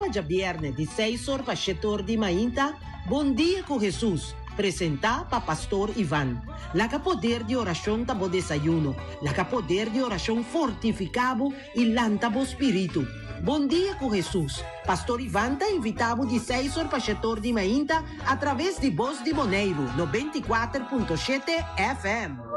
programa de viernes de 6 horas para 7 horas de manhã, Bom Dia com Jesus, presentar para Pastor Ivan. La que poder de oração tabo desayuno, la que poder de oração fortificado e lantabo espírito. Bom Dia com Jesus. Pastor Ivan está invitado de 6 horas para 7 horas de manhã através de Voz de Moneiro, 94.7 FM.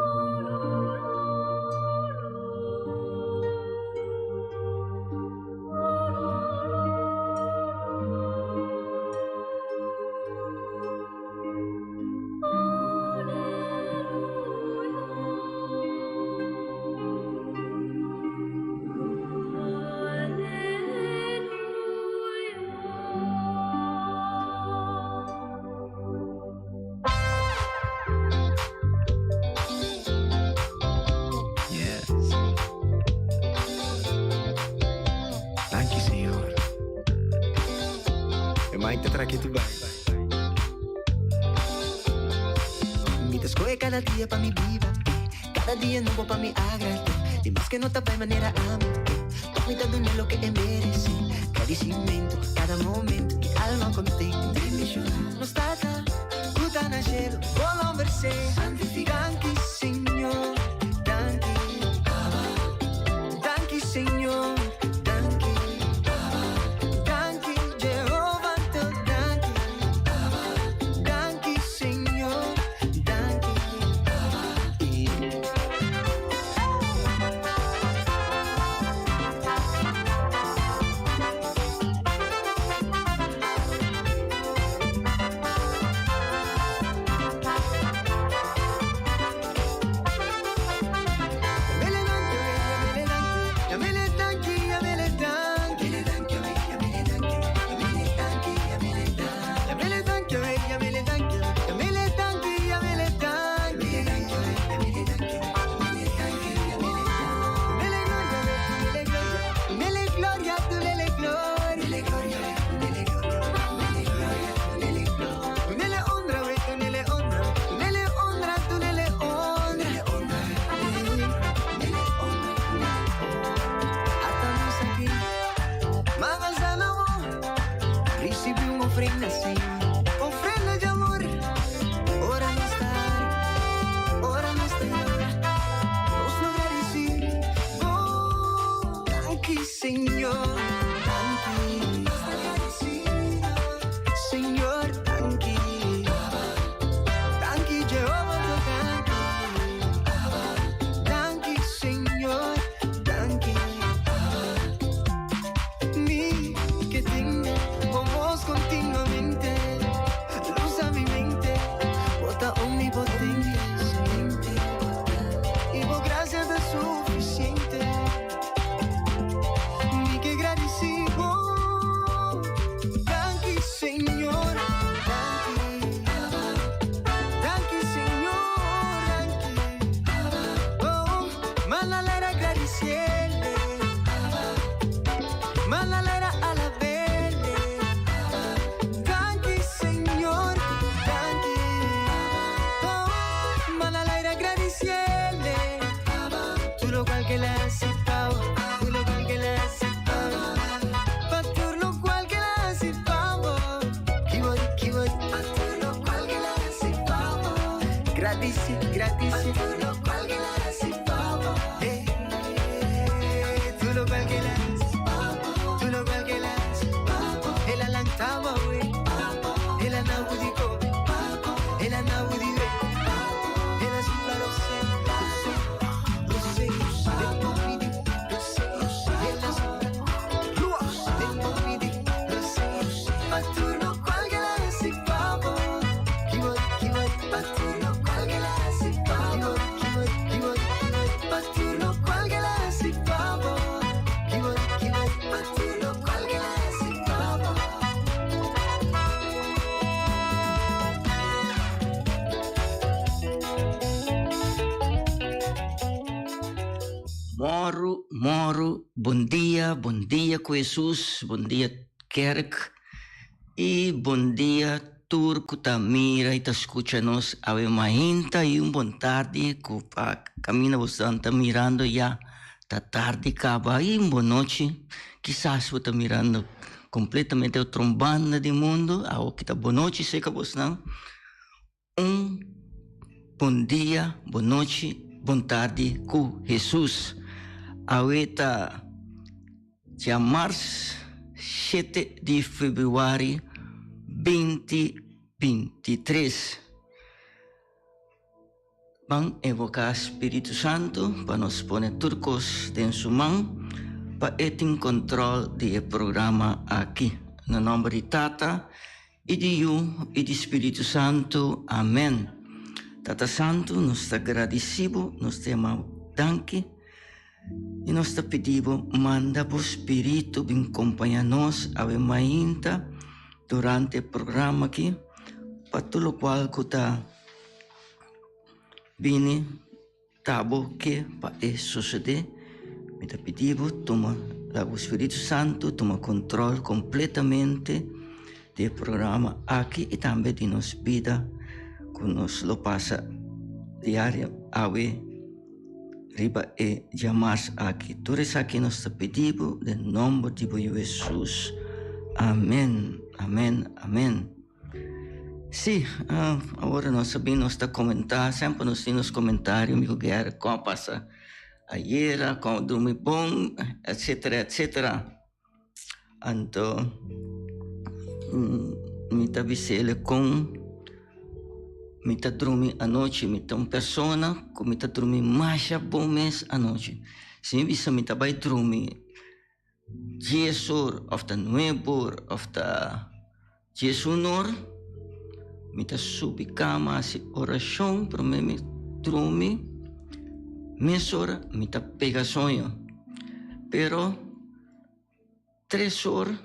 Cada día pa' mi vida, cada día nuevo pa' mi agradar. Dimas que no tapa de manera a mí, mi dando lo que merece. Agradecimento, cada momento, mi alma contenta. Non stata, puta na cielo, volon verse. Santificanti, Signor, danki, danki, Signor. Moro, bom dia com Jesus, bom dia kerk e bom dia turco tamira e tá escuta nos ave mainta e bom tarde com a caminha você tá mirando já tá tarde acaba e boa noite quizás você tá mirando completamente outra banda do mundo, ao que está boa noite, sei que você não. Bom dia, boa noite, boa tarde com Jesus. Aweta dia março, 7 de fevereiro 2023. Vamos evocar Espírito Santo para nos pôr turcos em sua mão para ter controle do programa aqui. No nome de Tata, e de Eu, e de Espírito Santo. Amém. Tata Santo, nós te agradecemos, nós te amamos, danke. E nós te pedimos, manda o Espírito para acompanhar-nos a mainta durante o programa aqui, para tudo o qual está vindo, tabo que para suceder. Me te pedimos, toma o Espírito Santo, toma controle completamente do programa aqui e também de nossa vida, que nos lo passa diário, riba e jamais aqui. Tudo isso aqui nós te pedimos, em nome de Jesus. Amém, amém, amém. Sim, agora nós sabemos comentar, sempre nós temos comentários, meu guerra, como passa ayer, como dormir bom, etc, etc. Então, me tá visele com me tá dormir à noite, me tá uma pessoa que me tá dormir mais bom mês à noite. Se me tá vai dormir 10 horas, ou 9 horas, ou 10 horas, me tá subir cama, se oração, para me dormir, meia hora, me tá pega sonho. Pero 3 horas,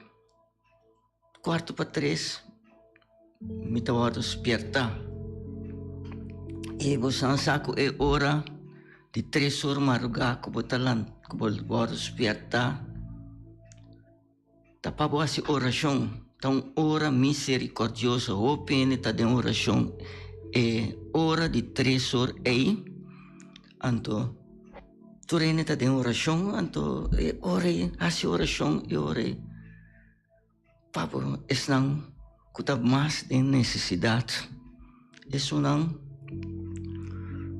2:45, me tá hora despertar. E você sabe que é hora de 3 horas madrugada que você vai despertar. Tá para boa essa oração. Então, hora misericordiosa, o pene está de oração. É hora de 3 horas aí. Então, tu rene está de oração. Então, é hora aí, essa oração é hora aí. Papo, é não que está mais de necessidade. Isso não.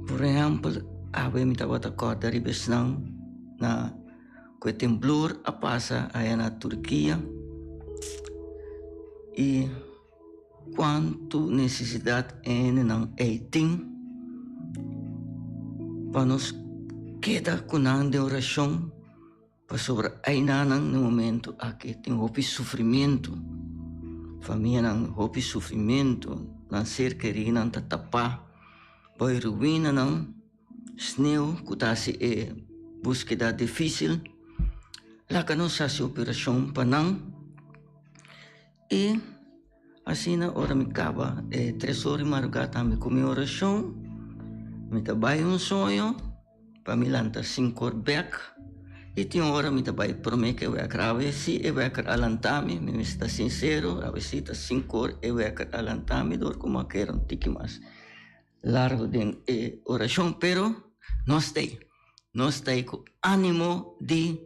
Por exemplo, me estava a acordar e besnang na que o temblor a passa aí na Turquia e quanto necessidade é não tem para nos queda com de oração para sobre aí no momento aqui tem houve sofrimento, família não houve sofrimento, não ser querido não tapar Boy ruína não, sneu, kutasi é búsqueda difícil, lá que não se operação para não, e assim na hora me acaba, 3 horas de madrugada me comi oração, me trabalho sonho, para me lançar 5 horas back, e tem hora me trabalho para mim que eu vou grave, se eu vou alantar-me, me está sincero, a vezes está 5 horas, eu vou alantar-me, dor como quero um tique mais. Largo de oração, pero nós tem com ânimo de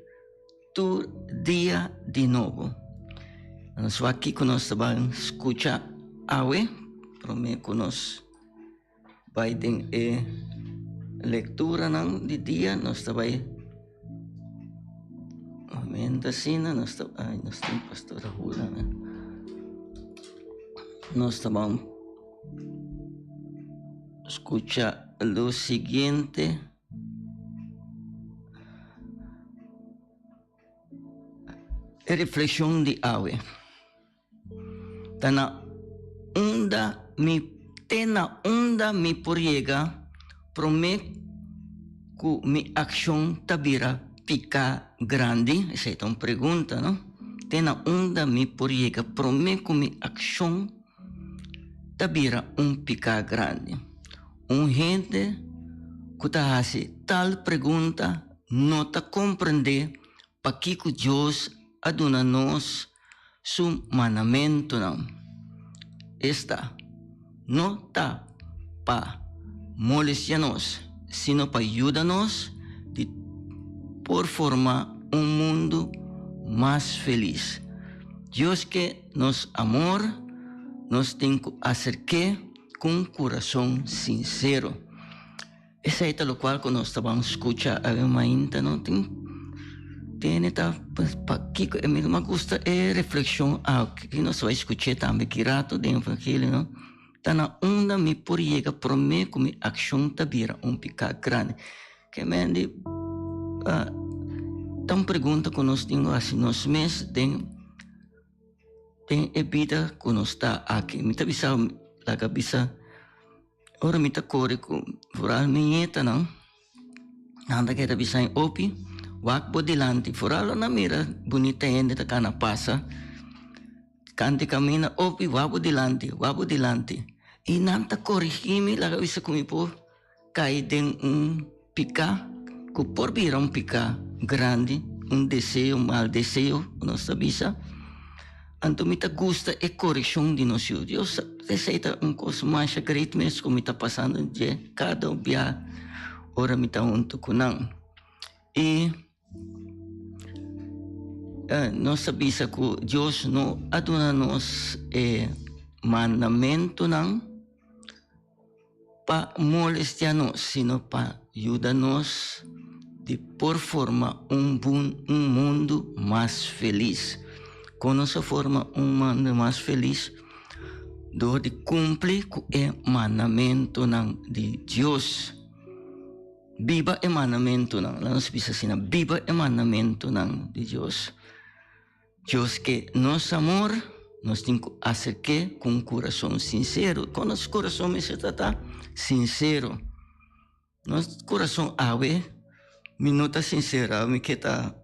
tu dia de novo. Nós aqui que nós vamos escutar awe, para mim que nós vai ter leitura não de dia, nós vai amém da sina, nós temos pastora Rula, né? Nós vamos escucha lo siguiente. Reflexión de ave. Tena onda mi poriega promet que mi acción tabira pica grande. Esa es una pregunta, ¿no? Tena onda mi poriega promet que mi acción tabira un pica grande. Gente que está hace tal pergunta não está compreender para que Deus aduna nos su mandamento não. Esta não está para molestar-nos, sino para ajudar-nos por formar um mundo mais feliz. Dios que nos amor, nos tem que acercar com coração sincero. Essa é lo qual que nós estamos escutando a ainda não tem tá que me gusta é reflexão que nós vai escutar também que rato do evangelho, não? Tá na onda me por chega para mim como ação tá vira pecado grande. Que me tão pergunta que nós temos assim nós mesmos tem a vida que nós está aqui. Me tá bisa la cabeça. Ora me tá corre com foral minheta não. Anda que tá bisa em opi. Wak po dilante, foralo na mira, bonita yende ta kana pasa. Kanti kamina, opi, wabo dilante. E nanta corrigimi, laga bisa kumipo, kay den pica, ku por bira pica grande, deseo, mal deseo, não sabisa. Anto mita gusta e correção de nós. Deus receita coisa mais great mesmo, como está passando de cada dia, ora mita kunang. E nós sabemos que Deus não aduna-nos mandamento não para molestar-nos, sino para ajudar-nos de por forma mundo mais feliz. Com nossa forma mundo mais feliz, de cumprir com o mandamento de Deus. Viva o mandamento não, lá nós bisa assim, viva o mandamento não de Deus. Deus que nosso amor nos tem que acercar com coração sincero. Com nosso coração está sincero. Nosso coração ave, minuta sincera, me que está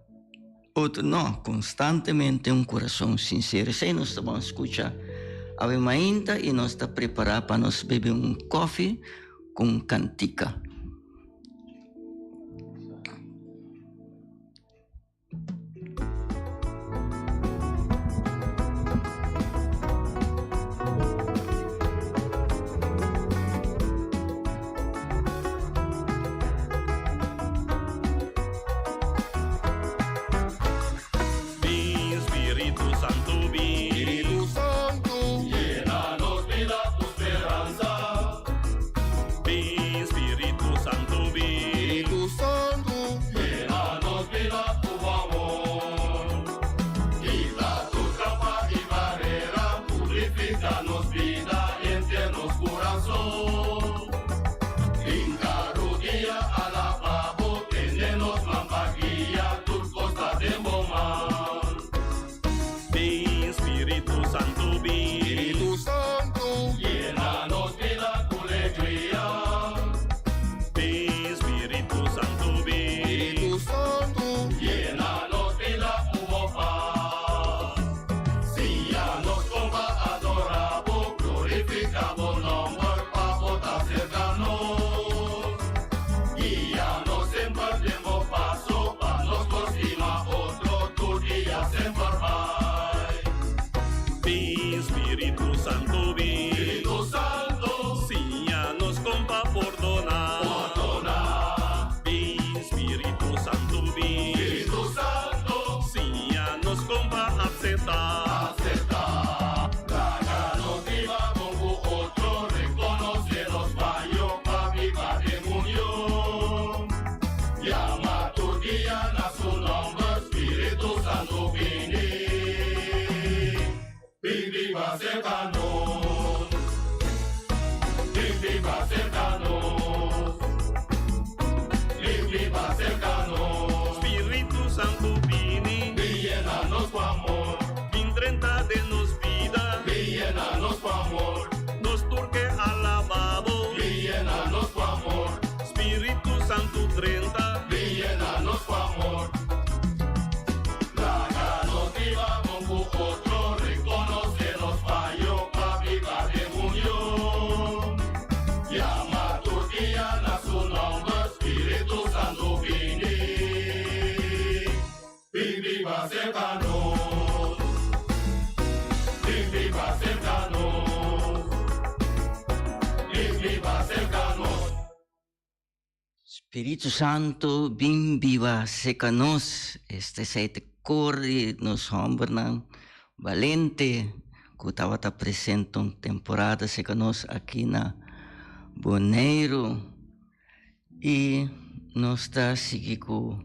outro não, constantemente coração sincero. Se nós estamos escutar ave mainta e nós está preparado para nós beber café com cantica. Espírito Santo, bem viva seca nós, este sete corre nos ombros, valente que estava apresentando temporada se nós aqui na Bonaire e nós está seguindo com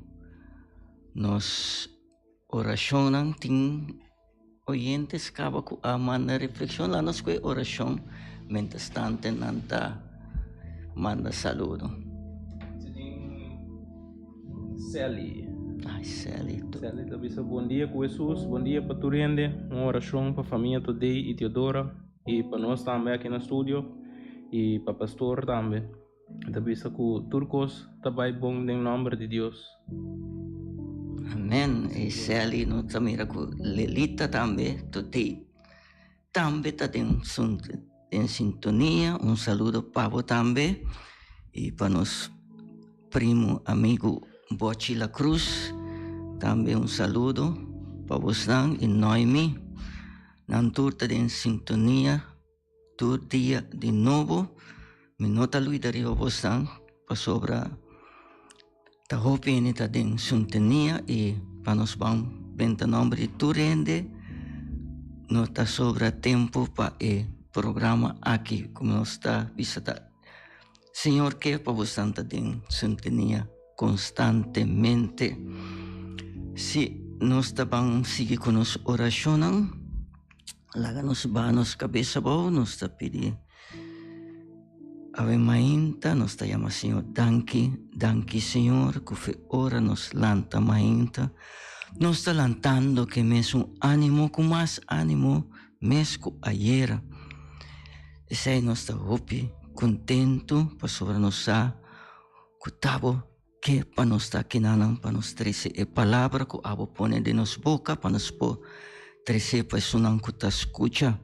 nos oração tem oyentes acaba com a manda reflexão lá nós com oração mentastante nanta manda saludo. Sally. Ai, Sally. Sally, também bom dia com Jesus, bom dia para Turende, uma oração para a família Todei e Teodora e para nós também aqui no estúdio e para o pastor também. Também com Turcos, também bom em nome de Deus. Amém. E Sally, nós também com Lelita também, Todei. Também está em sintonia, saludo para você também e para nosso primo amigo Bochila Cruz, também saludo para você e Noemi, não turta em sintonia, todo dia de novo, me nota lui dari você para sobra, ta hopi ini ta em sintonia e para nos bom benta nome de Turende, nota sobra tempo para o programa aqui, como nós está visitando. Senhor, que para você está em sintonia constantemente. Se nós também seguir com nossa oração, lá nos banos cabeça boa, nós está pedindo Ave Mainta, nós está chamando Senhor, danke Senhor, que foi ora nos lanta Mainta, nós está lantando que mesmo ânimo, com mais ânimo, mesmo ayer. E sei nós está contento para sobre nós que tabo que para nós estar aqui para nós trazer a palavra que abo pone de nos boca para nós trazer para isso que tá escuta.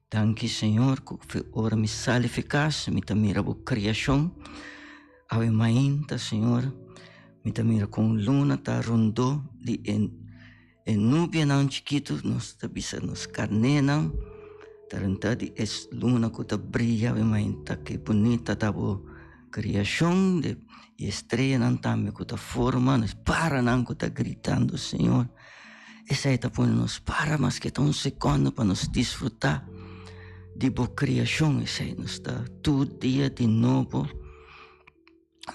Danke Senhor que foi hora me sale eficaz, me tá mira a criação. Ave Mainta Senhor, me tá mira com luna tá rondou de en nubia não chiquito nós tá bisa nos carnenan. Taranta di es luna que tá brilha, Ave Mainta que bonita tá bo criação de e estrela não também que está formando, para não que está gritando, Senhor. Essa aí está pondo nos para, mas que está segundo para nos desfrutar de boa criação. Essa aí nos está todo dia de novo.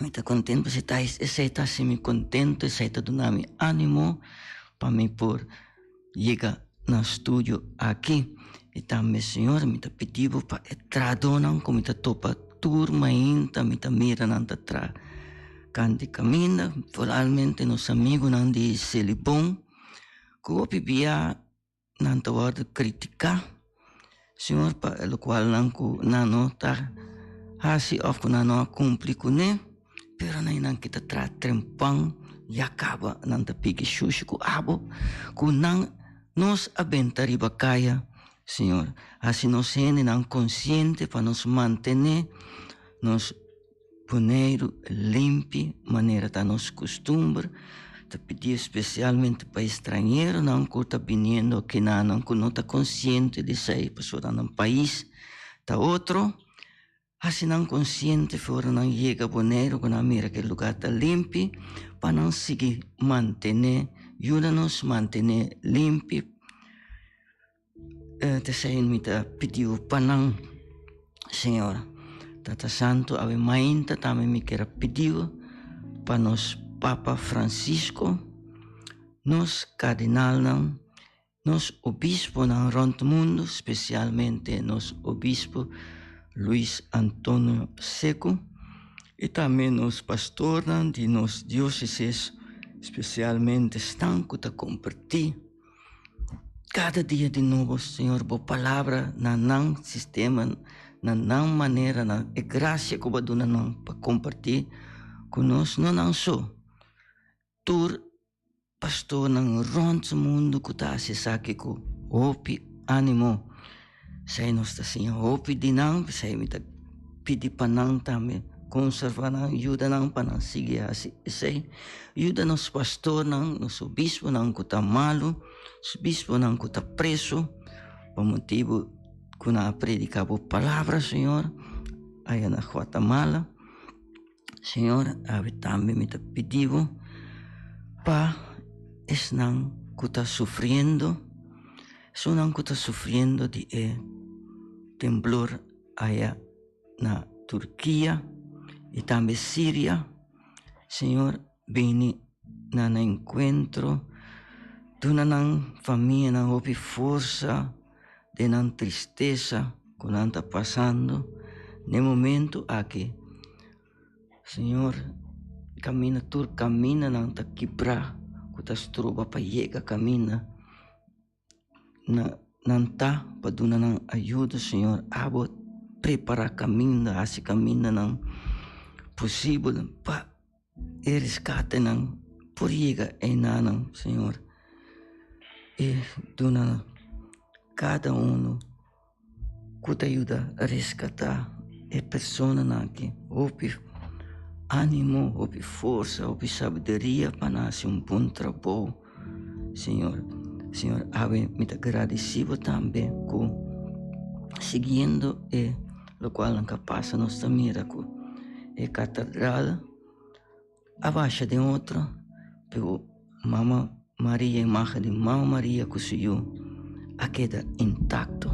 Me está contente, essa aí está semi contente, essa aí está dando ânimo para mim por chegar no estúdio aqui. E também, Senhor, me está pedindo para entrar donan, como está topa turma ainda, me está mirando atrás. Canti cammina, probabilmente nos amigos non di Selibon, che ho pibia non te guarda critica, signor pa lo qual non nota hasi of non cumpli con ne, però non kita tra trempang yakaba non te pigi shushi ku abo, ku non nos abenta ribakaya, signor, hasi nos ene non consciente pa nos mantenere, nos Poneiro limpi, maneira da nosso costume, te pedir especialmente para estrangeiro, não que está vindo aqui não que não está consciente de ser pessoa num país, tá outro, assim não consciente fora não chega Poneiro, que não mira que o lugar está limpo, para não seguir manter, ajuda-nos manter limpo, te sei me te pediu para não, Senhor. Tata Santo, Ave Mainta, também me quer pedir para nos Papa Francisco, nos cardinal, nos obispo no rondo mundo, especialmente nos obispo Luiz Antônio Seco, e também nos pastor de nos dioceses, especialmente estão que compartilhar cada dia de novo, Senhor, boa palavra, não sistema, não maneira, é graça que você dá para compartilhar conosco, não só. Tur pastor no rondo mundo que está se saque com hope, ânimo, sei nós está assim, hope de não, sei me tá pedir para não também conservar não, ajuda não para não seguir assim, sei, ajuda nos pastor não, nos obispo não que está malo, os bispo não que está preso, por motivo que não predica a palavra, Senhor, aí na Guatemala, Senhor, ave também me está pedindo para es não que está sofrendo, Sono que está sofrendo de temblor allá na Turquia e também Síria. Senhor, vem na encontro de uma família na houve força, de uma tristeza que não está passando no momento aqui. Senhor, camina não está quebrar, que está trova para chegar, camina. Não está para dar uma ajuda, Senhor. Abo preparar caminho, assim caminho não possível para resgate não por chegar em nada, Senhor. E dona cada que te ajuda a resgatar a pessoa que houve ânimo, houve força, houve sabedoria para nascer bom trabalho, Senhor. Senhor, ave me agradecido também com seguindo o qual nunca passa nossa miracle e catedral abaixo de outra pelo Mama Maria, imagem de Mama Maria que suiu a queda intacto.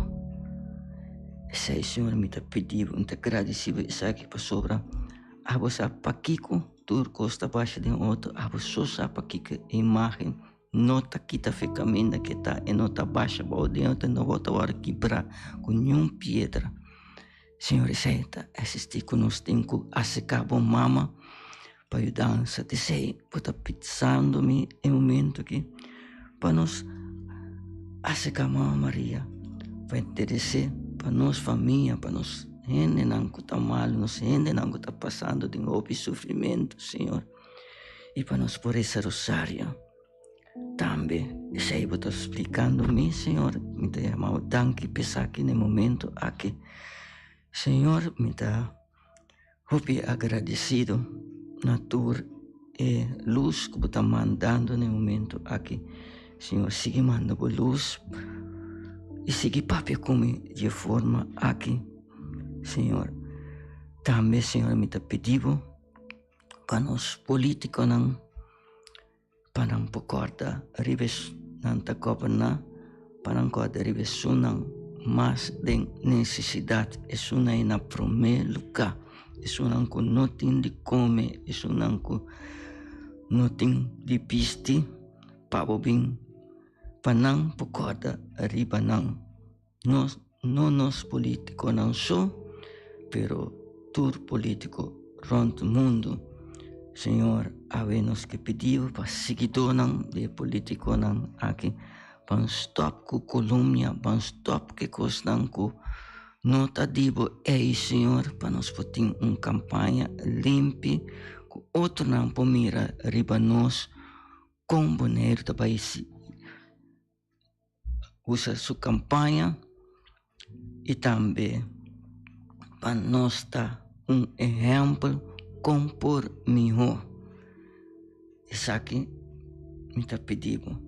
Sei, Senhor, me pediu, me agradecido isso aqui para sobra. Abo sa paquico turco está abaixo de outro, abo só sa paquico imagem nota kita fe caminho que está e nota baixa, bo dentro não volta a quebrar com nenhuma pedra. Senhor, aceita assistir conosco, tem que assecar bom mama para ajudar a te sei, bota pensando-me em momento que para nós assecar mama Maria, para interessar para nós família, para nós gente não que está mal, nós gente não que está passando de um sofrimento, Senhor, e para nós por esse rosário. Também, sei que estou explicando-me, Senhor, me dá chamado tanque pensar aqui no momento aqui. Senhor, me dá agradecido na tua luz que está mandando no momento aqui. Senhor, siga mandando luz e siga papi como de forma aqui, Senhor. Também, Senhor, me dá pedido para nós políticos não para não pocorda ribes não ta governar para não corda ribes sunang mas de necessidade é sunang na primeiro lugar é sunang com nothing de comer é sunang com nothing de piste para bem para não pocorda riba não nós político não só pero tur político rond mundo. Senhor, havemos que pedir para seguidor de político aqui, para stop com colônia, para stop que coisa com nota dibo Senhor, para nós poder uma campanha limpa, com outro não para mira riba nós com boneiro da país usa sua campanha e também para nós dar exemplo compor melhor. Isso aqui me está pedindo.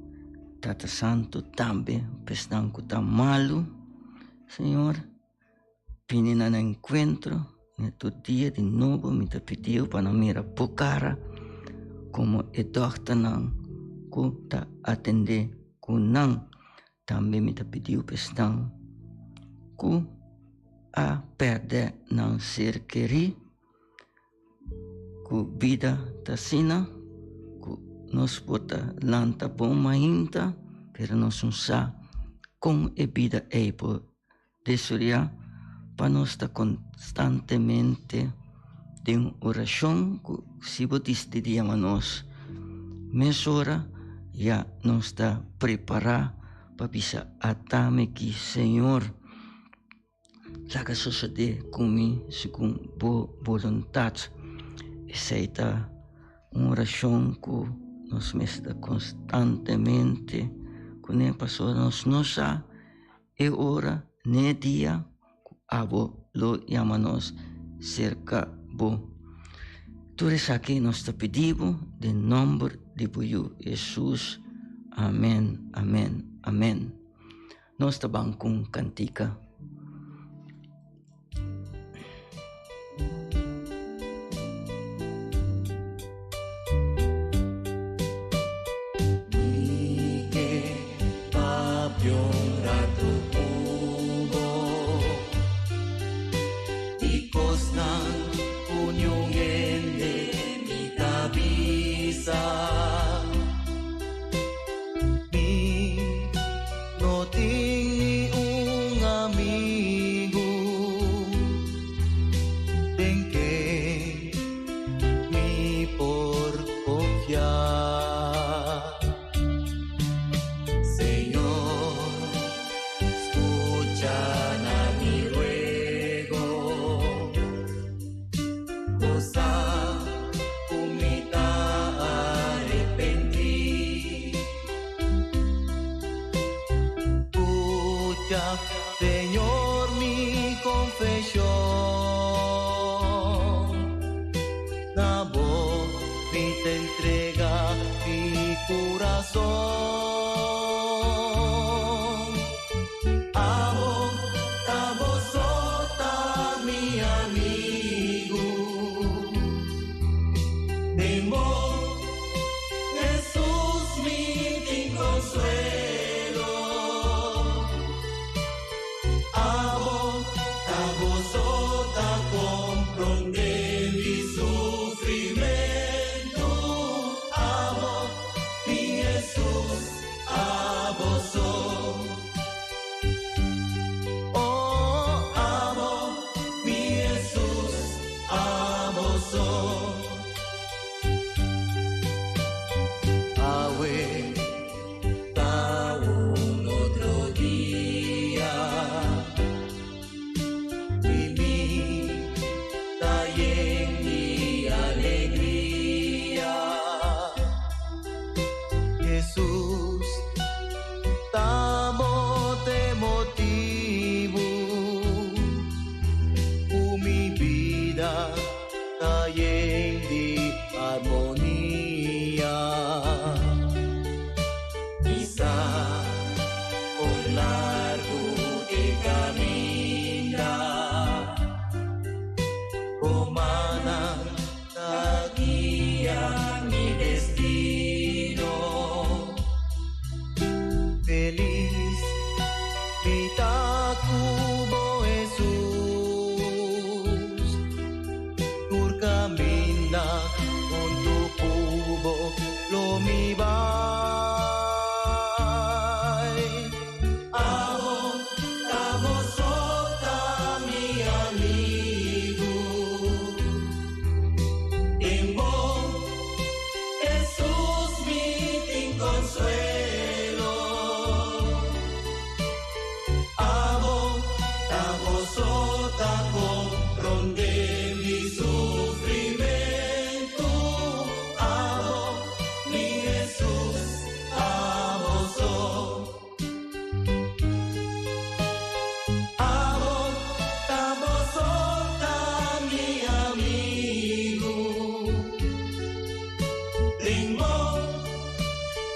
Tata Santo também, pensando que está malo, Senhor, vem na encontro, no dia de novo, me está pedindo para não mirar por cara, como é doctor não, que está atender, que não, também me está pedindo, pensando que a perder não ser querido, que vida está sina, que nós bota lanta bom ainda, pero nós não sa com a vida é por desejar para nós estar constantemente de uma oração que se você dia a nós mesura já nós está preparar para bisa atame que Senhor laga suceder comigo segundo boa vontade. Aceita uma oração que nós mesmos constantemente, que nem passou nós não sa, e hora, nem dia, que abo lo chamamos cerca bo. Tudo isso aqui nós te pedimos, de nome de Jesus. Amém, amém, amém. Nós estamos com cantica. Pion Señor, mi confesión. Nabo, mi te entrega mi corazón. Amo, amo sota mi amigo. Demo, Jesús mi consuelo. Amo, amo sota comprende mi sufrimiento. Amo, mi Jesús, amo so. Oh, amo, mi Jesús, amo so. Awe, ta un otro día, viví, ta en mi alegría. Jesús, tamo te motivo, mi vida ta en di armonía. Quizá por largo que camina, humana ta guía mi destino. Feliz mi ta cubo Jesús, tur camina con tu cubo lo mi vai. Amo, amo sota mi amigo. Temo, Jesús mi consuelo. Amo, amo sota comprende mi sufrimiento. Amo, mi Jesús, amo so. Amo, amo sota mi amigo. Tengo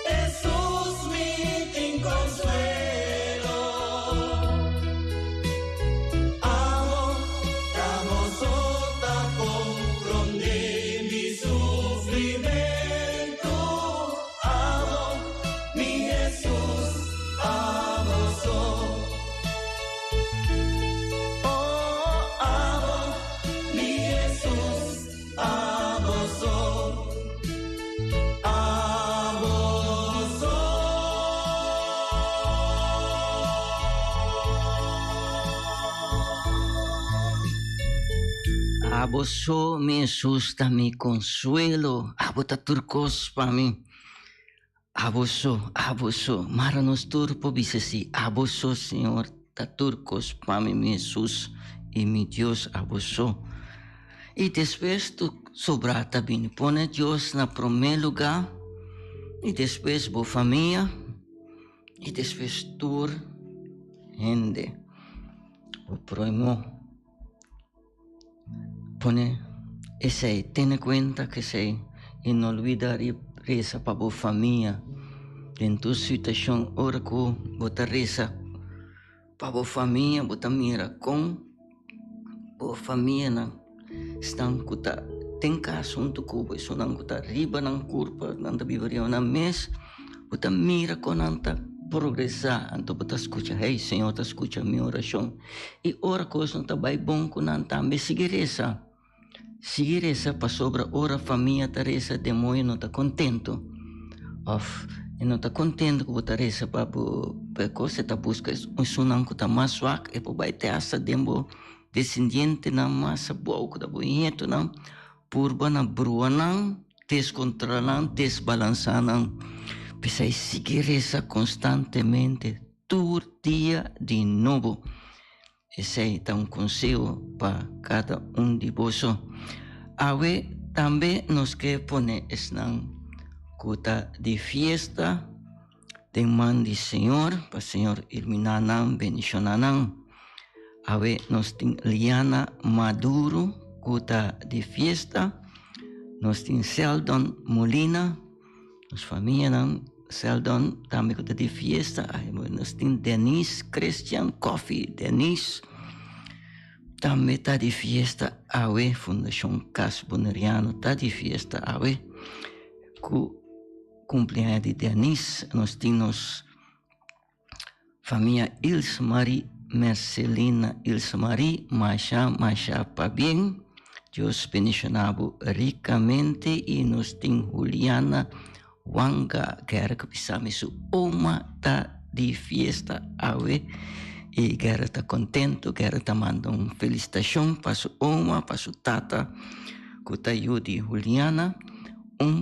Jesús mi consuelo. Amo, amo sota comprende mi sufrimiento. Amo, mi Jesús, amo so. Oh, amo, mi Jesús, amo so. Amo so. Aboso me asusta mi consuelo. Abota turcos para mí. Aboso, aboso. Maranos turpo bisesi. Aboso, Señor, ta turcos para mí, mi Jesús y mi Dios aboso. Y después tu sobrata bien. Pone Dios en primer lugar. Y después tu familia. Y después tu gente. O prójimo. Pone ese, ten cuenta que se y no olvidar reza para tu familia. En tu situación, ahora que vos reza para tu familia, vos mira con tu familia. Están kuta ten caso un tu cubo, eso nan kuta riba nan curva, nan ta vivaria una mes, vos mira con anta progresar, anta vos escucha, hey Señor, te escucha mi oración. Y ahora que vos no te vai bom con anta, me seguir esa para sobre ora família Teresa de moio não está contento. E não está contente com a Teresa para coisa tá busca um sunang que tá mais suave e para vai ter essa dembo descendente na massa boa que tá bonito não purba na brua não descontrolar desbalançar não precisa seguir essa constantemente todo dia de novo. Esse é um conselho para cada de vocês. Awe também nos que pone esnan kuta de fiesta den man di Senhor, para Senhor iluminanam, bendicionanam. Awe nos tin Liana Maduro, kuta di fiesta, nos tin Seldon Molina, nos família nan Seldon, também kuta di fiesta, nos tin Denise Christian Coffee, Denise, também tá di fiesta, awe Fundação Cas Boneriano, tá di fiesta, awe, ku cumpleaños de Denise, nos tin nos família Ilse Marie, Marcelina Ilse Marie, Masha pa bien, Dios bendicionabo ricamente, e nos tin Juliana Wanga, quero que pisame su oma ta di fiesta, awe, e quero ta contento, quero ta manda felicitação para su oma, para su tata, que ta ayudi Juliana,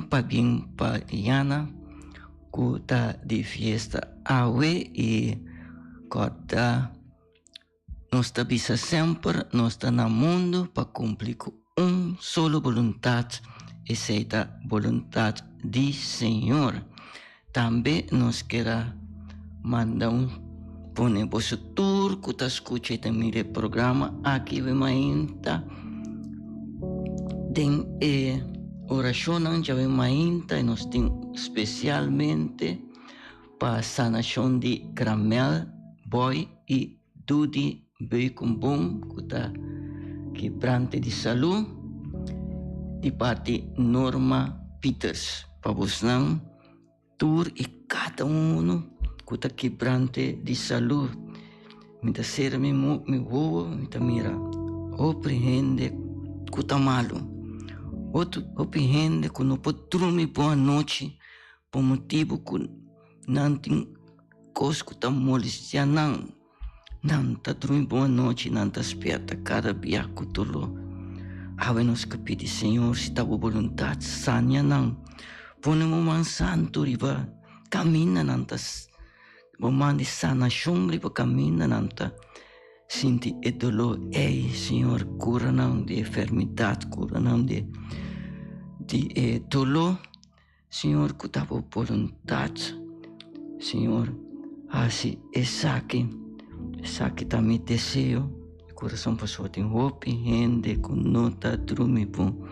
pa bien pa Iana, que ta di fiesta, awe, e corta. Nós estamos sempre, nós estamos no mundo para cumprir com solo vontade, e seja a vontade do Senhor. Também nós queremos mandar pôr você tour que está escutando também o programa aqui ainda tem oração já ainda, e nós temos especialmente para a sanação de Gramel Boy e Dudi Beukumbum, que está quebrante de saúde, de parte Norma Peters, para você não, tur e cada que está quebrante de saúde, me dá ser me voa, me dá mira, opreende que está malo, opreende que não pode dormir boa noite, por motivo que não tem coisa que está molestando. Não está dormindo boa noite, não está esperta cada dia que tu lo. Ave nos que pedi, Senhor, se está boa vontade, sanya não. Ponemos man santo, riba, camina, não está. Momento de sanação, riba, camina, não está. Sinti e dolor, ei, Senhor, cura não de enfermidade, cura não de dolor. Senhor, que está boa vontade, Senhor, assim, é saque. Sabe também desejo, o coração pessoa tem roupa, rende, com nota, dorme bom,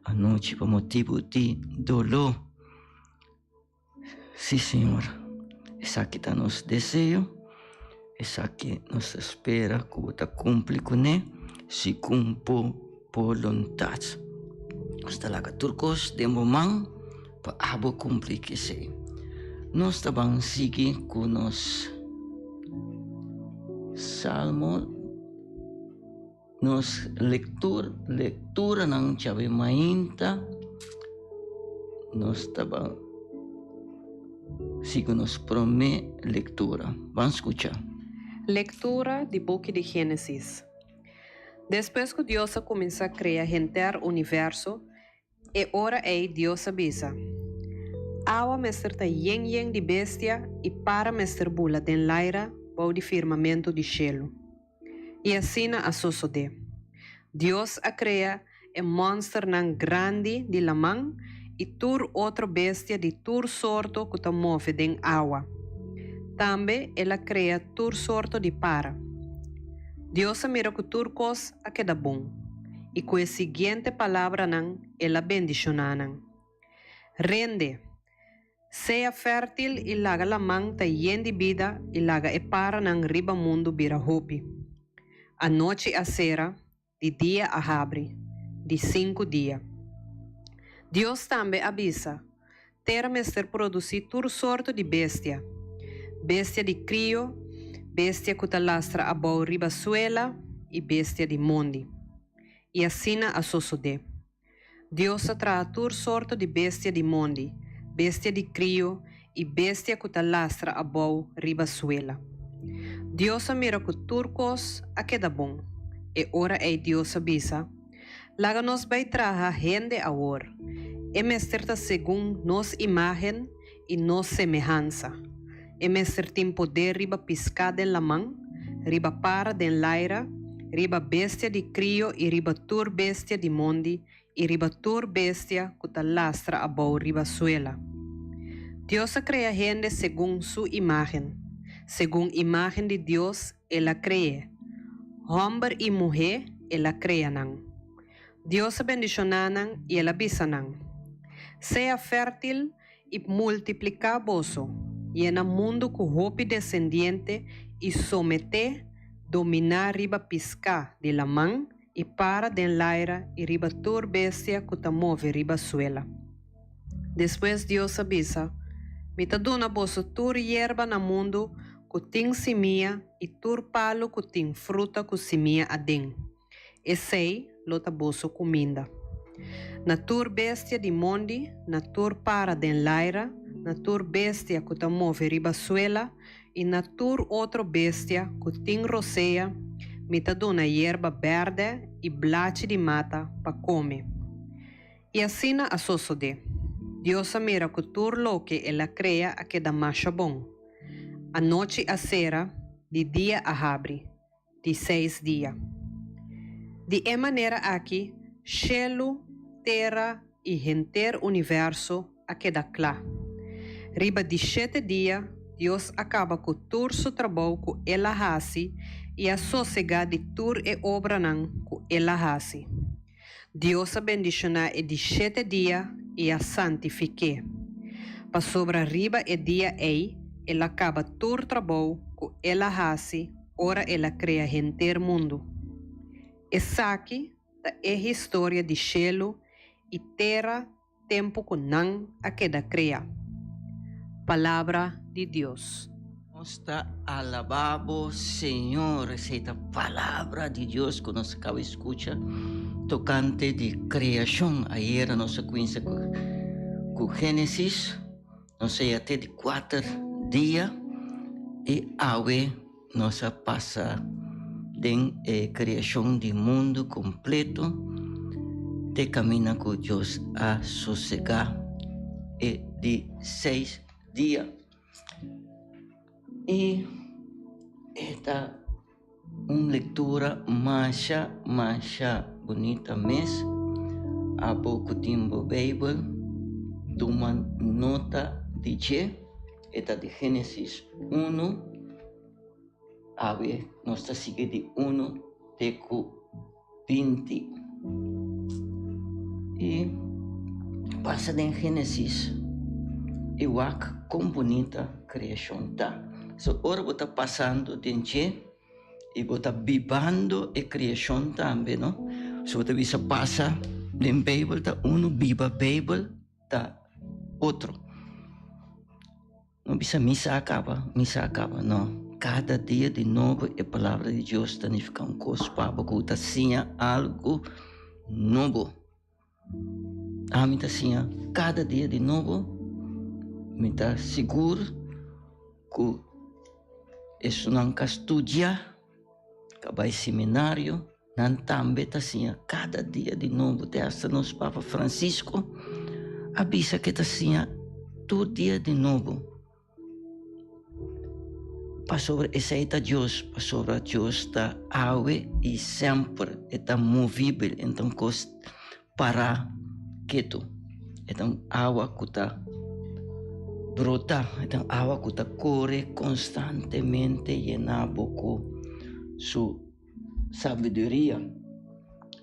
a noite por motivo de dolor. Sim, Senhor, essa aqui está nosso desejo, essa aqui nos espera que você cumpre com ele, se cumpre por vontade. Está lá que turcos de momento para abo cumprir que sei. Nós também seguir com nós. Salmo, nos leitura ng chave mainta, nos taba, sigo nos prome leitura. Vamos escuchar. Lectura do book de Gênesis. Depois que Deus começa a criar o universo, e ora Deus avisa. Awa mestre ta yen de bestia e para mestre bula den laira ou de firmamento de cielo. E assim a sucede. Deus a cria monstro nan grande de lamang e tur outra bestia de tur sorto que ta move den água. Também ela cria tur sorto de para. Deus a mira que tur cos a queda bom. E com a seguinte palavra nan ela bendicionanan. Rende. Seja fértil e laga lamang ta yen de vida e laga e para nang riba mundo bira hopi. A noite a sera, de dia a abre, de 5 dias. Deus também avisa, terá mestre produzir tur sorte de bestia. Bestia de crio, bestia que ta lastra a bau riba suela e bestia de mondi. E assim a sucede. Deus traz tur sorte de bestia de mondi, bestia de crio e bestia que ta lastra a bau riba suela. Deus mira que turcos a queda bom. E ora Deus avisa, laga nos vai traha gente a or. E mestre segundo nos imagem e nos semelhança. E mestre tem poder riba piscada en la mão, riba para den laira, riba bestia de crio e riba tur bestia de mondi, e riba tur bestia que ta lastra a bau riba suela. Dios crea gente según su imagen. Según imagen de Dios, Él la cree. Hombre y mujer, Él la creanan. Dios bendicionanan y Él avisanan. Sea fértil y multiplica voso. Llena mundo con hopi descendiente y somete, dominar riba pisca de la man y para den laira y riba tur bestia que move riba suela. Después Dios avisa, mita dona vosso tur hierba na mundo que tem semia e tur palo que tem fruta que semia adem. E sei, lota vosso comida. Na tur bestia de mondi, na tur para den laira, na tur bestia que ta move riba suela, e na tur outro bestia que tem roceia, mita dona hierba verde e blate de mata pa come. E assim a sosode. Dios mira que tur lo que ela crea a que da macha bom. A noite a sera, de dia a abre, de 6 dias. De é maneira aqui, cielo, terra e enter universo a que da clá. Riba de 7 dias, Deus acaba com tur su trabalho que ela hace e a sossega de tur e obra nan que ela hace. Deus a bendiciona e de 7 dias e a santifique. Pa sobra riba e dia ei, ela acaba tur trabalho que ela hace, ora ela cria enter mundo. Essa aqui é a história de cielo e terra, tempo que não a queda cria. Palavra de Deus. Está alabado, Senhor, esta palavra de Deus que nós acaba de escutar, tocante de criação. Ayer a nossa coisa com Gênesis, não sei até de 4 dias, e hoje nós passa de criação do mundo completo, de caminho com Deus a sossegar, e de 6 dias. E esta uma leitura mais bonita mesmo. Há pouco tempo, Bíblia, toma nota de que esta de Gênesis 1, nós está seguindo de 1 até 20. E passa em Gênesis, e o quão bonita a criação está. So, ora você está passando de que e você está vivendo a criação também, não? So, você bisa passa de Bíblia, tá viva Bíblia, tá outro. Não bisa missa acaba, não. Cada dia de novo a palavra de Deus está ficando um coisa para que você sinha algo novo. A mim está sinha cada dia de novo, me está seguro que isso não estudia, que vai seminário, não também está assim, cada dia de novo, até hasta nosso Papa Francisco, avisa que está assim, todo dia de novo. Para sobre essa Deus, para sobre Deus está água e sempre está movível, então costa para quieto, então água que está brota, então a água que corre constantemente llenando com sua sabedoria.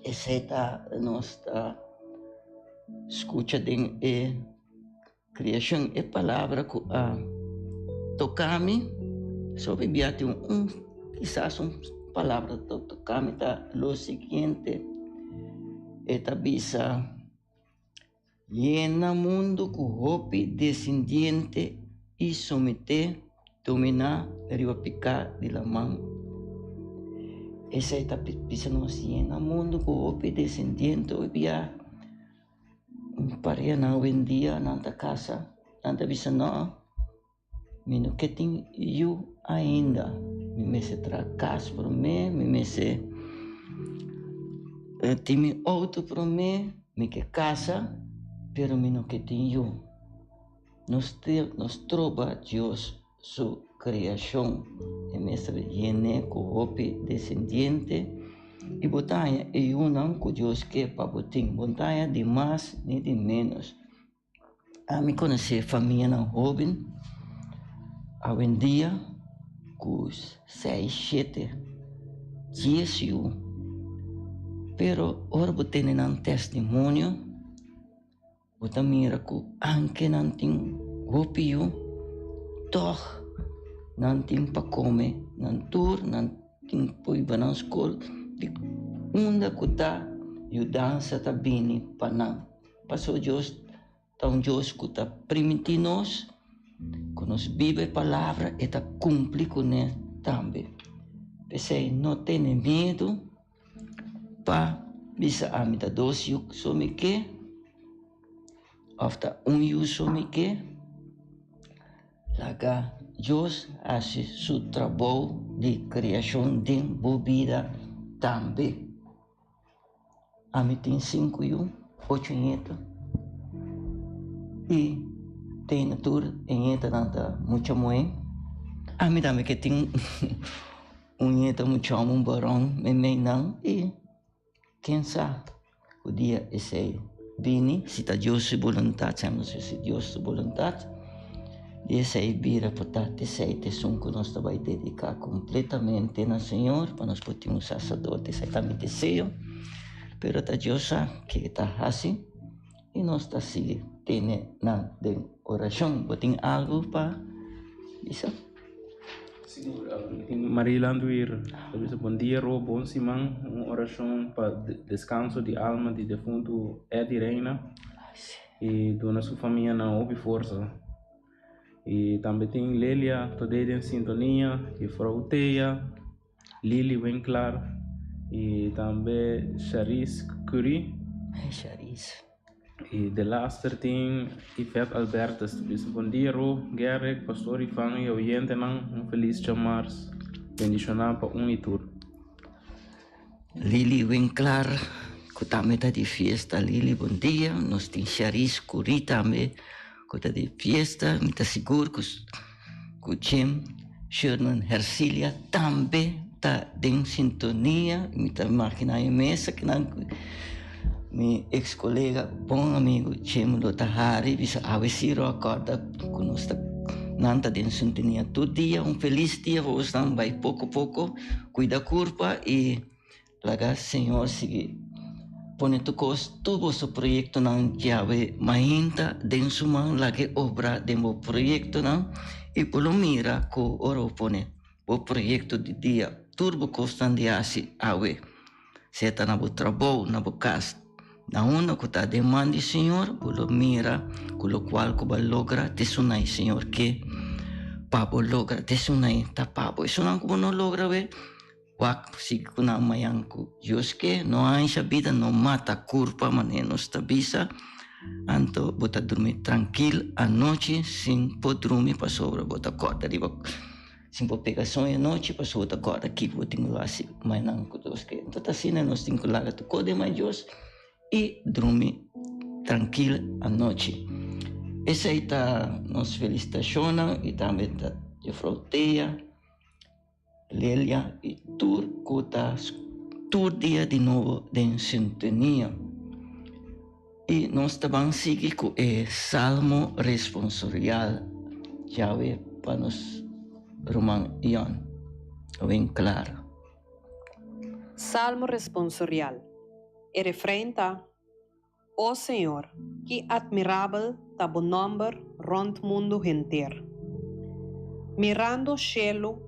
Essa é a nossa escuta de criação, é palavra que toca-me, só bebiate quizás palavra toca-me, está o seguinte, esta bisa llena mundo com hopi descendiente e someter, dominar, arriba picar de la mão. Essa é a pisa nos llena mundo com hopi descendiente. Hoje dia, pareja não vendia nanta casa, nanta bisa não, mino que tem eu ainda, me se tra casa para mim, me se tem outro para mim, me que casa. Pero mino que tenho, nos trova Deus sua criação, e mestre llene com hopi descendiente, e botanha é uma que Deus quer para botin, botanha de mais nem de menos. A me conhecer família não Robin, a um dia, com 6, 7 dias, pero ora você tem um testemunho, você mira que anche não tem roupa, toch não tem para comer, não tour, não tem para ir na escola, de onde que está, e dança está bem para não. Passou Deus, então Deus que está permitindo nós, que nos Bíblia e palavra, e está cumprir com ele também. Pensei, não tenha medo, para bisa ami ta 2 yuk somi ke, after 1 yuk somi ke, laga Deus hace su trabalho de criação de vida também. Ami tem 5 yuk, 8 nietos, e tem na tour em eta nanta muita mãe. Ami também que tem nieto muito um barão, me não, e quem sabe o dia esse vini, se está Deus se vontade, se Deus se vontade, esse vira portanto sei te som que nós vai dedicar completamente no Senhor, para nós podermos sacerdote, sei também desejo, pero tá Deus sabe que está assim, e nós está se tendo na de oração, botem algo para isso. Marilando ir, bom dia, bom simão, uma oração para descanso de alma de defunto Eddie Reina e dona sua família na ouve força. E também tem Lélia, toda em sintonia, e Frauteia, Lili Winkler e também Charis Curie. Charis. E de laatste tem Yvette Albertus. Dus bom dia, Gerrit, pastor Ivan e oyente não feliz chamars. Bendicionar para e tour. Lili Winkler, que também está de festa. Lili, bom dia. Nós temos Charis Curie também, que está de festa. Me está seguro que o Jim Sherman Hercilia também está em sintonia. Me está máquina imensa que não. Meu ex-colega, bom amigo, Chemo Lotahari, bisa awesiro acorda conosco, nanta de sintonia todo dia, feliz dia, vamos vai pouco a pouco, cuida curva e laga Senhor sigue, põe tu cos, todo o projeto não chave, mainta, denso man, laga obra de mo projeto não, e pelo mira co oro põe, o projeto de dia, turbo costan de asi, awe, seta na bo trabalho, na bo casa. Na una que está demanda, Senhor, pelo mira, com o qual que vai lograr, te sunai, Senhor, que pabo logra, te sunai, tá pabo. Isso não como não logra, ver, wak, se que na manhã que Deus que, não há essa vida, não mata curva, mané, não está bisa, anto, bota dormir tranquilo, à noite, sem pode dormir, para sobre, bota corda, riba, sem pode pegar sonho à noite, para sobre, corda, aqui, bota lá, assim, mas não, que Deus que, então, assim, nós temos que largar, tu code, mas Deus, e dormir tranquilo à noite. Essa aí está nossa felicitação e também está de Frauteia, Lélia e tudo dia de novo em sintonia. E nós também seguimos com o Salmo responsorial, já é para nós, Roman Ian, bem claro. Salmo responsorial. E refrém tá: Ó Senhor, que admirável tá bom nome rond mundo inteiro. Mirando o cielo,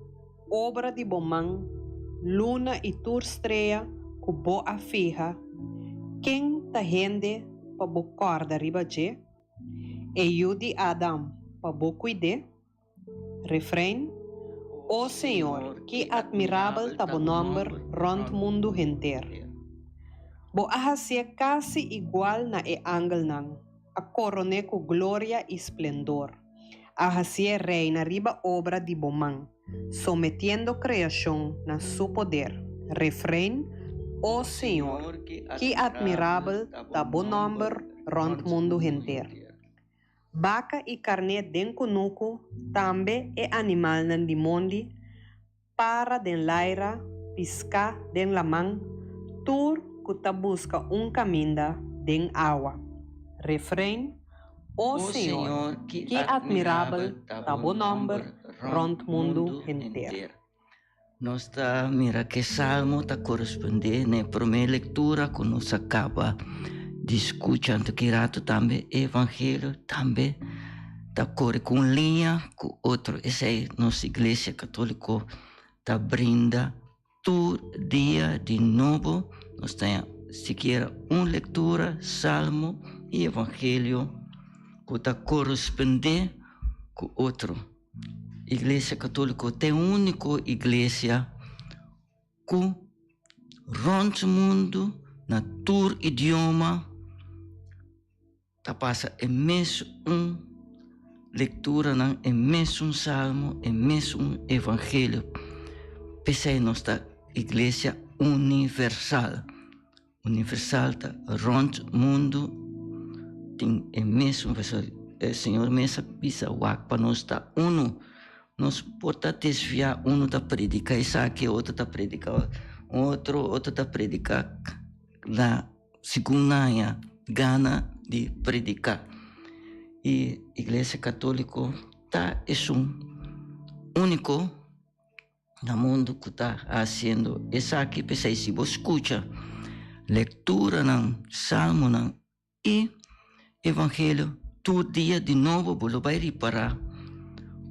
obra de bom mão, luna e tur estreia, com boa fija, quem tá rende para bo corda ribaje, e yudi Adam para bo cuide. Refrém: Ó Senhor, que admirável tá bom nome rond mundo inteiro. Bo ahasia quase igual na e angel nang, a corone com glória e esplendor. Ahasia reina riba obra de bomang, sometiendo criação na seu poder. Refrém: Ó Senhor, que admirável tá bom nome rond mundo inteiro. Vaca e carne den conuco, também é animal nan di mondi, para den laira, pisca den lamang, tur que busca caminho den água. Refrém: O Senhor, que admirável tá bom nome rond mundo inteiro. Nós está mira que salmo está corresponder na primeira leitura que nós acaba de escutar que rato também evangelho também está corre com linha com outro. Essa é nossa igreja católica está brinda todo dia de novo. Nós temos sequer uma leitura, salmo e evangelho que está corresponder com outro. Igreja católica tem única igreja que ronde o mundo na todo idioma tá passa em mesmo leitura, em mesmo salmo, em mesmo evangelho. Pensei nossa igreja universal. Universal tá ronde o mundo tem em mesmo o Senhor mesa bisa wak para nós tá uno. Nós podemos desviar da predica, isso aqui outro está predicar, outro está predicar na segunda gana de predicar. E a Igreja Católica tá é único no mundo que está fazendo isso aqui. Pensei se você escuta leitura no Salmo e Evangelho todo dia de novo, você vai reparar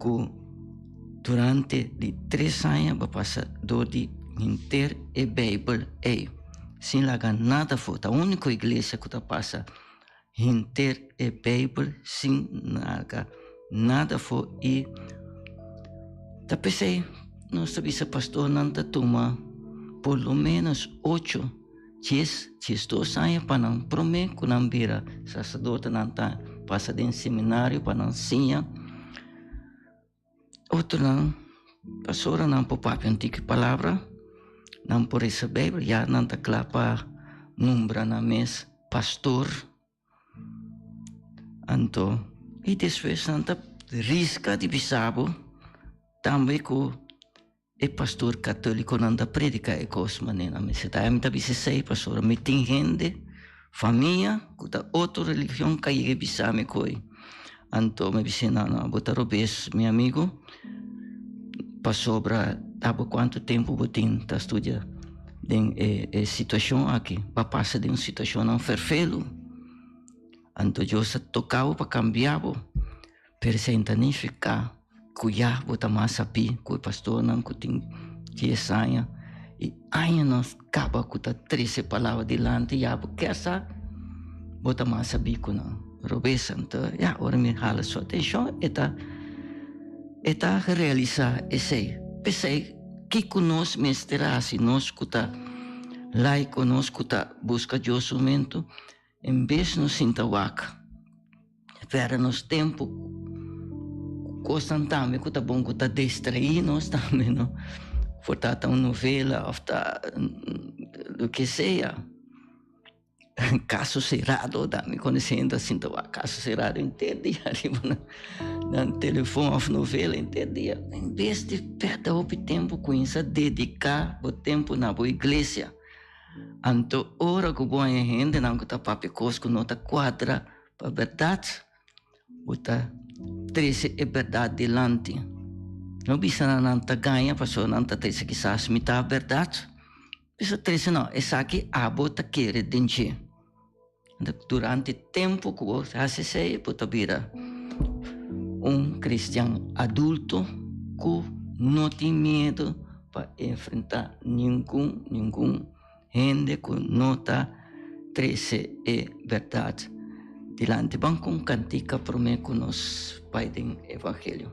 que durante de 3 anos, vai passar de inteiro a Bíblia. Sem lagar nada fora. A única igreja que passa inteiro a Bíblia, sem lagar nada fora. E tá pensei, nossa vice-pastor não toma por lo menos 8, 10, 12 anos para não prometer que não vira sacerdote, não passa de seminário para não ensinar. Outro não, pastora não por papo antiga palavra, não por essa Bíblia, já não está claro para número na mesa, pastor. Então, e depois não está risca de bisabo, também que o pastor católico não está predicar e coisa maneira. Mas se está me sei, pastora, me tem gente, família, que está outra religião que é bisame coi. Então, me disse, não, botar o beijo, meu amigo, para sobra, sabe quanto tempo você tem para estudar a situação aqui, para passar de uma situação não ferfelo. Então, eu se tocava para cambiar, presenta nem ficar, cuidar, botar mais saber, que o pastor não tem 10 anos, e aí nós acaba com 13 palavras delante, e abre, quer saber, botar mais saber que não. Robesa, então, agora me hala sua atenção e tá realizar esse. Pensei que conosco mestra se nós cuta lá e conosco tá busca de momento em vez de nos sinta waka. Para nos tempo constantemente cuta bom cuta distrair nós também não. Portanto uma novela ou tá do que seja. Caso cerrado, me conhecendo assim, caso cerrado inteiro dia, no telefone, ou novela inteiro dia. Em vez de perder o tempo com isso, dedicar o tempo na boa igreja. Então, ora que boa gente, não que está papi cosco, não está quadra, para verdade, está 13 é verdade delante. Não bisa não está ganha, pastor, não está 13 quizás, me está verdade. Bisa 13 não, essa aqui, abo está querer denche. Durante o tempo que você faz, pode vir cristiano adulto que não tem medo para enfrentar nenhum gente que não está 13 é verdade. Delante vamos com cantica para mim que nós pai do evangelho.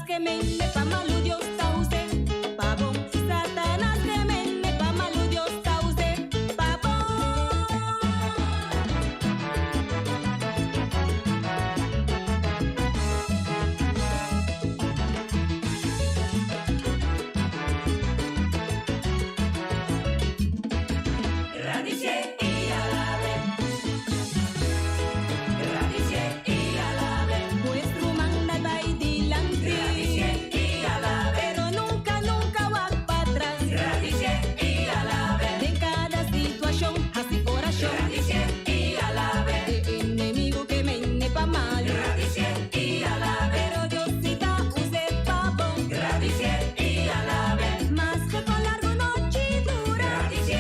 que me pa malu Dios tause. Pabon, Satanás que me pa malu Dios tause. Pabon. Radice y alabe. Radice y alabe. Pues rumanda y baililantri. Radice y alabe. Pero nunca, nunca va para atrás. Radice y alabe. En cada situación, así corazón. Radice y alabe. De enemigo que me pa mal. Radice y alabe. Pero Diosita use pavón. Radice y alabe. Más que con largo noche dura. Radice y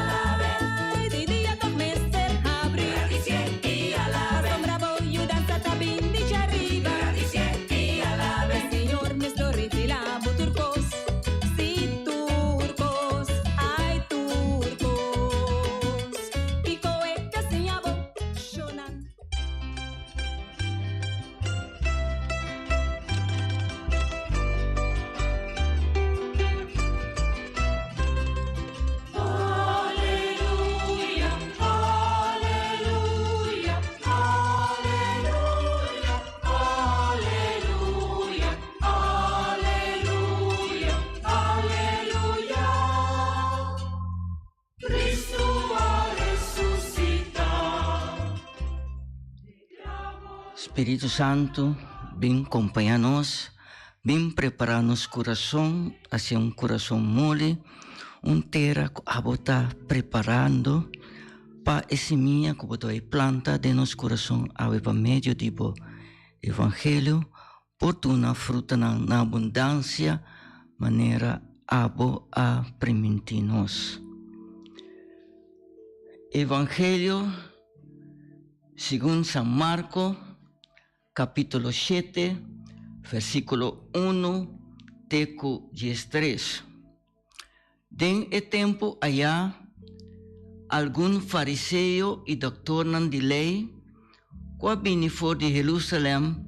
alabe. Ay, de día dos meses abrir. Radice y alabe. Sombra voy a danza tabín dice arriba. Radice y alabe. El Señor me estoy revelando turcos. Sí, turcos. Ay, turcos. Y coeca se llama Shonan. Aleluya, aleluya, aleluya, aleluya, aleluya, aleluya. Cristo ha resucitado. Espírito Santo, vem acompanhar-nos, vem preparar nosso coração, hacia um coração mole, terra que a está preparando para a semente que você planta de nosso coração, a meio do Evangelho, por uma fruta na abundância, maneira a permitir-nos. Evangelho segundo San Marcos, capítulo 7, versículo 1, teco 13. Den el tempo allá, algún fariseo y doctor de ley, que vini for de Jerusalén,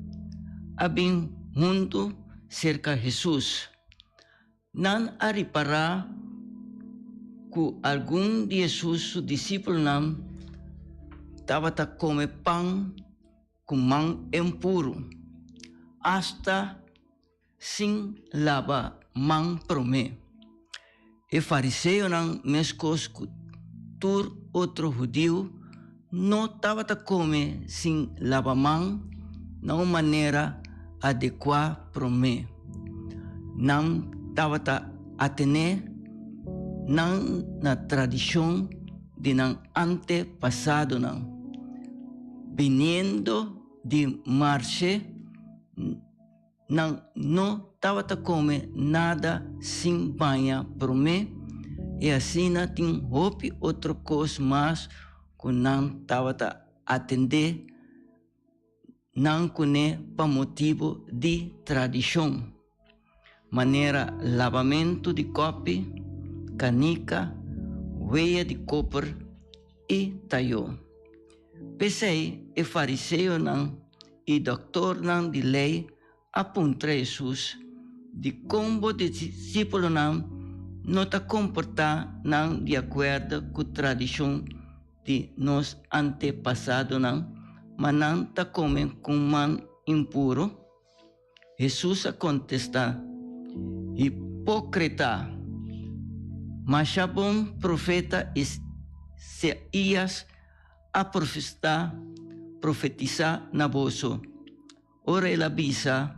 habían junto cerca de Jesús. Nan arripará que algún de sus discípulos estaba a comer pan con man impuro, hasta sin lavar man promé. El fariseo mescos tur otro judío no estaba a comer sin lavar man de una manera adecuada promé. Não estava a tener na tradición de nan antepasado viniendo de marche, no estava a comer nada sem banha por mim, e assim não tinha outra coisa mais que não estava a atender, não conhe para motivo de tradição, maneira lavamento de copo, canica, veia de copper e talhou. Pensei, e fariseu e doutor de lei aponta Jesus de como de discípulo não está comportar de acordo com a tradição de nos antepassados mas não está comendo com man impuro. Jesus a contestar, hipócrita, mas a bom profeta Isaías a profetizar na vosso. Ora ele avisa,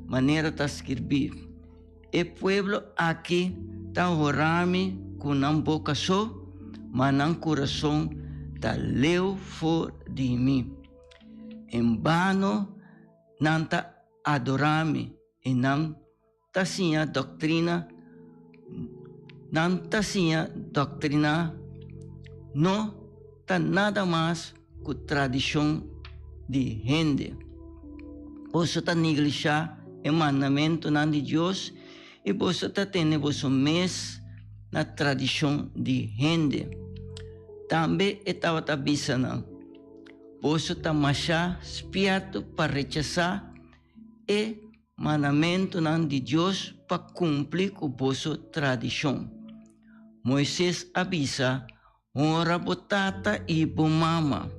maneira está escrever. E pueblo aqui está orando com uma boca só, mas não coração está leu fora de mim. Em vano não está adorando e não está sem a doutrina, não está sem a doutrina, não está nada mais que tradição de gente. Você está negligenciando o mandamento de Deus e você está tendo você mesmo na tradição de gente. Também estava avisando. Você está mais esperto para rechazar e mandamento de Deus para cumprir com a vossa tradição. Moisés avisa, honra a tata e a mama.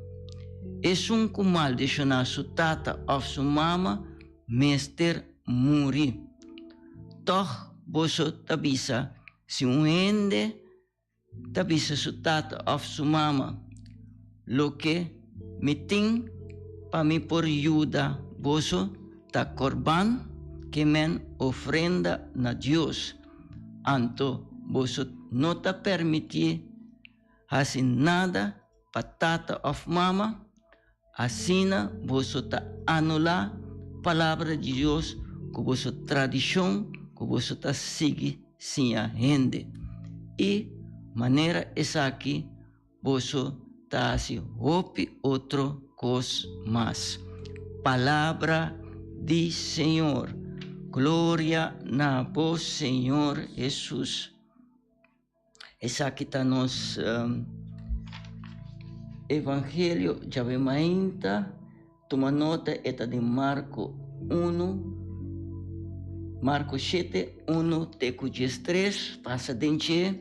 É um que maldicionar sua tata ou sua mama, mestre morrer. Toch, você avisa, se ende avisa sua tata ou sua mama, lo que me tem para me por ajuda, você ta corban que men ofrenda na Deus. Anto, você não te permitir fazer nada para tata ou mama, assim você te anular a palavra de Deus com vossa tradição, com você te seguir sem a gente. E maneira essa aqui, você te se hope outra coisa mais. Palavra de Senhor. Glória na voz, Senhor Jesus. Essa aqui está nos Evangelho de Mainta. Toma nota, esta de Marco 1, Marco 7, 1, teco 13, passa dente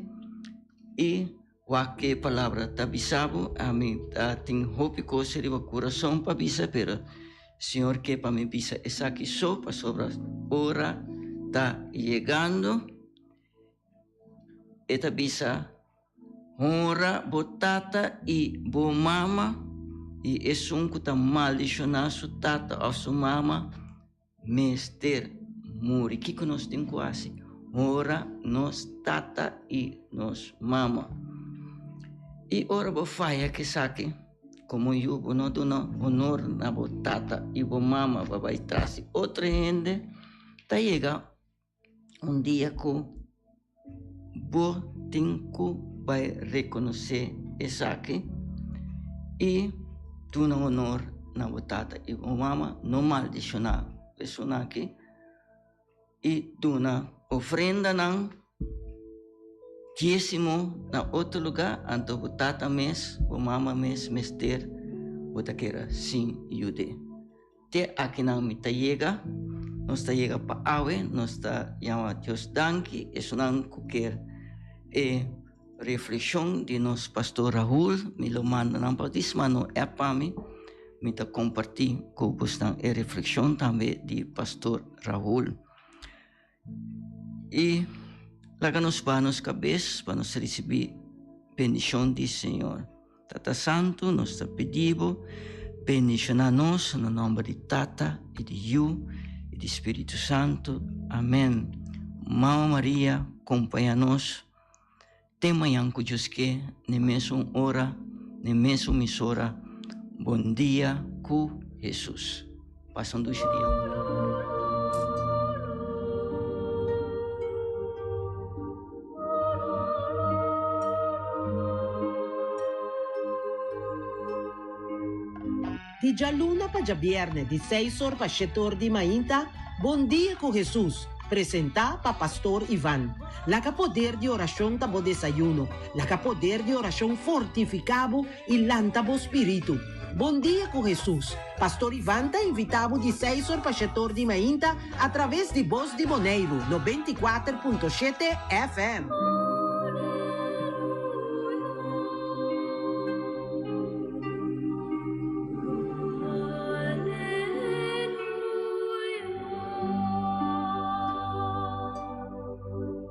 e qualquer palavra está bisabo, a mim tem hope que seria o coração para bisa, pero Senhor que para mim bisa essa aqui só para sobre a hora está chegando, esta bisa honra botata e bo mama e é um que está maldicionar sua tata ou sua mama, mestre muri. Que nós temos quase honra nos tata e nos mama. E ora vou fazer que saque como eu não dou honor na bo tata e bo mama vai trazer outra gente, tá chega dia que bo tenho vai reconhecer essa aqui e tu não honor na bo tata e bo mama, não maldicionar pessoa aqui e tu na ofrenda não dízimo na outro lugar, anto o tata mes, o mama mes, mester, o taquera sim yude. Te aqui não me ta chega, nós ta chega para awe, nós ta chama Deus danke, isso não qualquer reflexão de nosso pastor Raul, me lo manda na batismo no é para mim, me ta compartilhar com você a reflexão também de pastor Raul. E laga nos panos cabeças para nos receber bendição do Senhor. Tata Santo, nós te pedimos, bendicionar-nos no nome de Tata e de Yu e do Espírito Santo. Amém. Mãe Maria, acompanha-nos. Tem manhã com Deus que, na mesma hora, na mesma emissora, bom dia com Jesus. Passando o dia. De Jaluna para Viernes, de 6 horas para 7 horas de Mainta, Bom Dia com Jesus, apresentar para Pastor Ivan. Lá que poder de oração tá bom desayuno, lá que poder de oração fortificado e lanta bo espírito. Bom Dia com Jesus. Pastor Ivan está invitado de 6 horas para 7 horas de Mainta através de Voz de Boneiro, 94.7 FM.